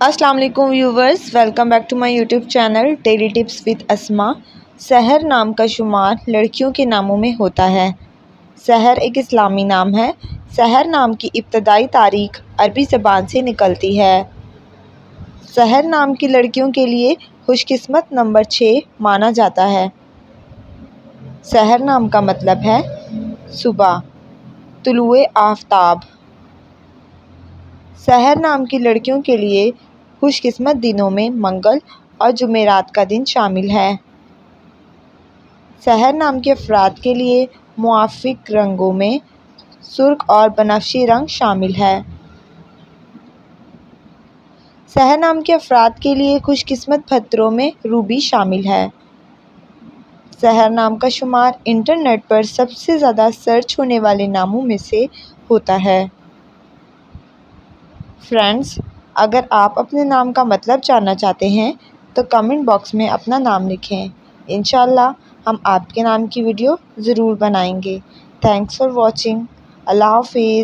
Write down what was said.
अस्सलाम वालेकुम viewers, welcome back to my YouTube channel daily tips with Asma. Sahar नाम का शुमार लड़कियों के नामों में होता है। सहर एक इस्लामी नाम है। सहर नाम की इब्तदाई तारीख अरबी ज़बान से निकलती है। सहर नाम की लड़कियों के लिए खुशकिस्मत नंबर 6 माना जाता है। सहर नाम का मतलब है सुबह, तुलुए आफ्ताब। सहर नाम की लड़कियों के लिए खुशकिस्मत दिनों में मंगल और जुमेरात का दिन शामिल है। सहर नाम के अफराद के लिए मुआफ़िक रंगों में सुर्ख और बनफशी रंग शामिल है। सहर नाम के अफराद के लिए खुशकिस्मत फतरों में रूबी शामिल है। सहर नाम का शुमार इंटरनेट पर सबसे ज़्यादा सर्च होने वाले नामों में से होता है। फ्रेंड्स, अगर आप अपने नाम का मतलब जानना चाहते हैं तो कमेंट बॉक्स में अपना नाम लिखें। इंशाअल्लाह हम आपके नाम की वीडियो ज़रूर बनाएंगे। Thanks for watching. अल्लाह हाफ़िज़।